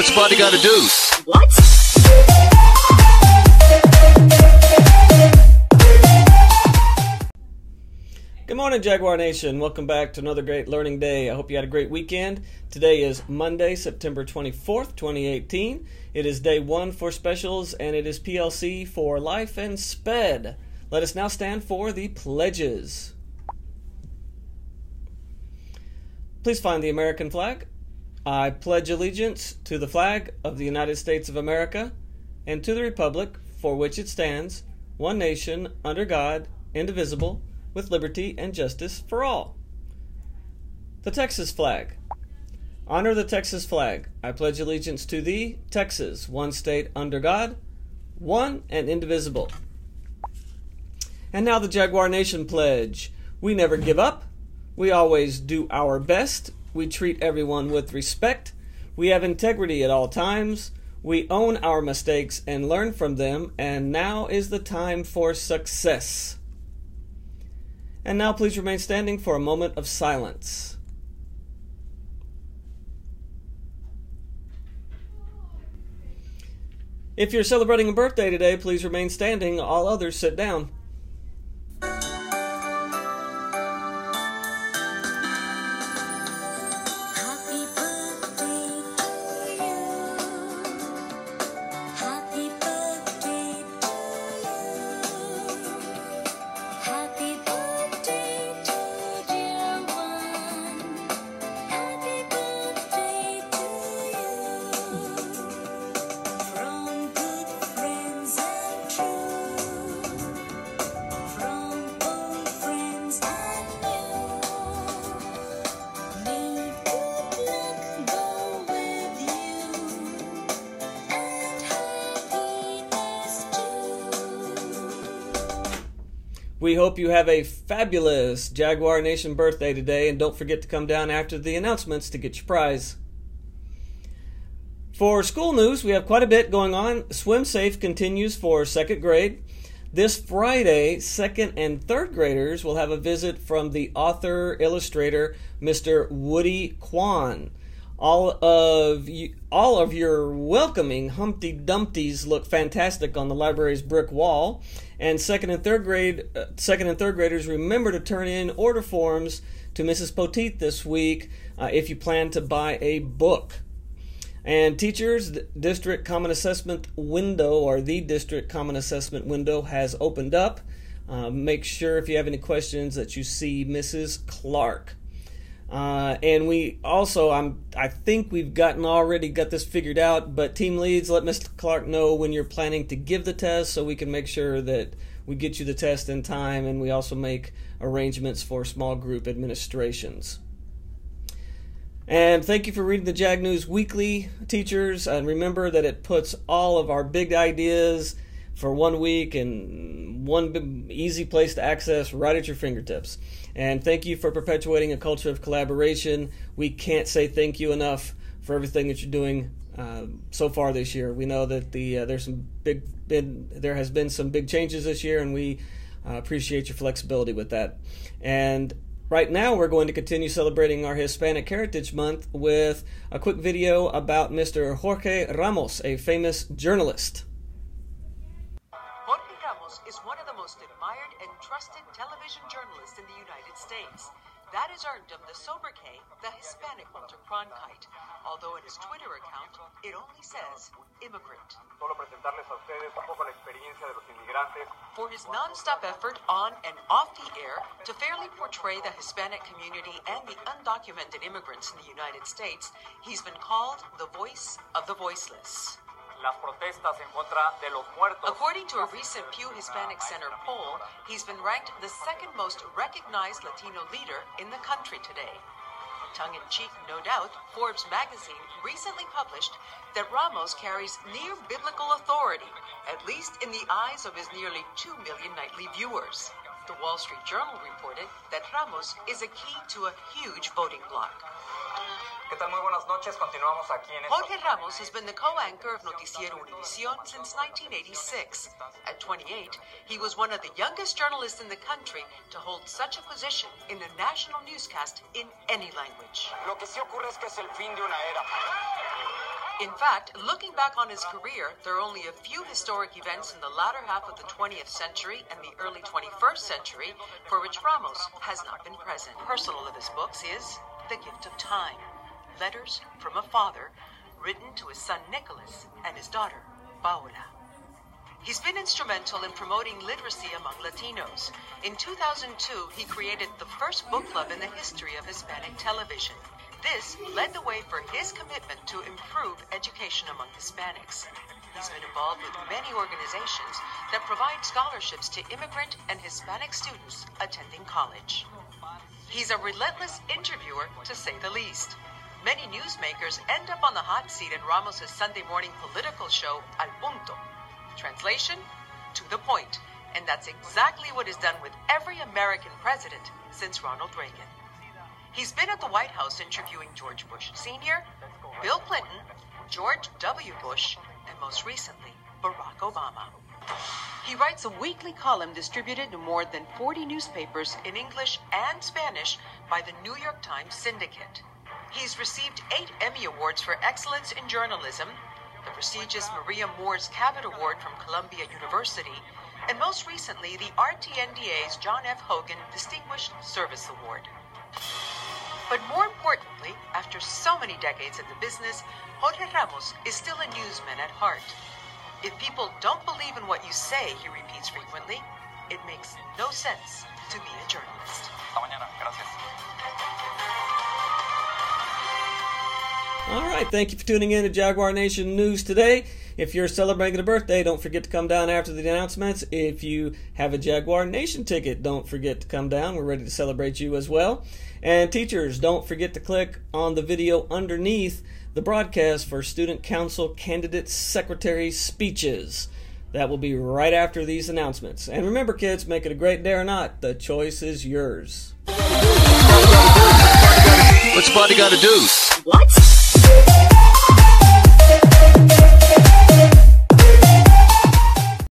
What's Spotty got to do? What? Good morning, Jaguar Nation. Welcome back to another great learning day. I hope you had a great weekend. Today is Monday, September 24th, 2018. It is day one for specials, and it is PLC for Life and SPED. Let us now stand for the pledges. Please find the American flag. I pledge allegiance to the flag of the United States of America and to the republic for which it stands, one nation, under God, indivisible, with liberty and justice for all. The Texas flag. Honor the Texas flag. I pledge allegiance to thee, Texas, one state under God, one and indivisible. And now the Jaguar Nation pledge. We never give up. We always do our best. We treat everyone with respect. We have integrity at all times. We own our mistakes and learn from them. And now is the time for success. And now please remain standing for a moment of silence. If you're celebrating a birthday today, please remain standing. All others sit down. We hope you have a fabulous Jaguar Nation birthday today, and don't forget to come down after the announcements to get your prize. For school news, we have quite a bit going on. Swim Safe continues for second grade. This Friday, second and third graders will have a visit from the author-illustrator, Mr. Woody Kwan. All of your welcoming Humpty Dumptys look fantastic on the library's brick wall. And second and third graders, remember to turn in order forms to Mrs. Poteet this week if you plan to buy a book. And teachers, the District Common Assessment window, or the District Common Assessment window, has opened up. Make sure if you have any questions that you see Mrs. Clark. And we also, I think we've already got this figured out, but team leads, let Mr. Clark know when you're planning to give the test so we can make sure that we get you the test in time, and we also make arrangements for small group administrations. And thank you for reading the Jag News Weekly, teachers, and remember that it puts all of our big ideas for 1 week and one easy place to access right at your fingertips. And thank you for perpetuating a culture of collaboration. We can't say thank you enough for everything that you're doing so far this year. We know that there has been some big changes this year, and we appreciate your flexibility with that. And right now we're going to continue celebrating our Hispanic Heritage Month with a quick video about Mr. Jorge Ramos, a famous journalist. Jorge Ramos is one of the most admired and trusted television journalists in the United States. That has earned him the sobriquet, the Hispanic Walter Cronkite, although in his Twitter account, it only says immigrant. For his non-stop effort on and off the air to fairly portray the Hispanic community and the undocumented immigrants in the United States, he's been called the voice of the voiceless. According to a recent Pew Hispanic Center poll, he's been ranked the second most recognized Latino leader in the country today. Tongue-in-cheek, no doubt, Forbes magazine recently published that Ramos carries near biblical authority, at least in the eyes of his nearly 2 million nightly viewers. The Wall Street Journal reported that Ramos is a key to a huge voting bloc. ¿Qué tal? Muy buenas noches. Continuamos aquí en Jorge Ramos has been the co-anchor of Noticiero Univisión since 1986. At 28, he was one of the youngest journalists in the country to hold such a position in a national newscast in any language. Lo que sí ocurre es que es el fin de una era. In fact, looking back on his career, there are only a few historic events in the latter half of the 20th century and the early 21st century for which Ramos has not been present. Personal of his books is The Gift of Time, letters from a father written to his son Nicholas and his daughter Paola. He's been instrumental in promoting literacy among Latinos. In 2002, he created the first book club in the history of Hispanic television. This led the way for his commitment to improve education among Hispanics. He's been involved with many organizations that provide scholarships to immigrant and Hispanic students attending college. He's a relentless interviewer, to say the least. Many newsmakers end up on the hot seat in Ramos' Sunday morning political show, Al Punto. Translation, to the point. And that's exactly what is done with every American president since Ronald Reagan. He's been at the White House interviewing George Bush Sr., Bill Clinton, George W. Bush, and most recently, Barack Obama. He writes a weekly column distributed to more than 40 newspapers in English and Spanish by the New York Times Syndicate. He's received 8 Emmy Awards for excellence in journalism, the prestigious Maria Moore's Cabot Award from Columbia University, and most recently the RTNDA's John F. Hogan Distinguished Service Award. But more importantly, after so many decades in the business, Jorge Ramos is still a newsman at heart. If people don't believe in what you say, he repeats frequently, it makes no sense to be a journalist. Hasta mañana. Gracias. All right, thank you for tuning in to Jaguar Nation News today. If you're celebrating a birthday, don't forget to come down after the announcements. If you have a Jaguar Nation ticket, don't forget to come down. We're ready to celebrate you as well. And teachers, don't forget to click on the video underneath the broadcast for Student Council Candidate Secretary speeches. That will be right after these announcements. And remember, kids, make it a great day or not, the choice is yours. What's the party got to do? What?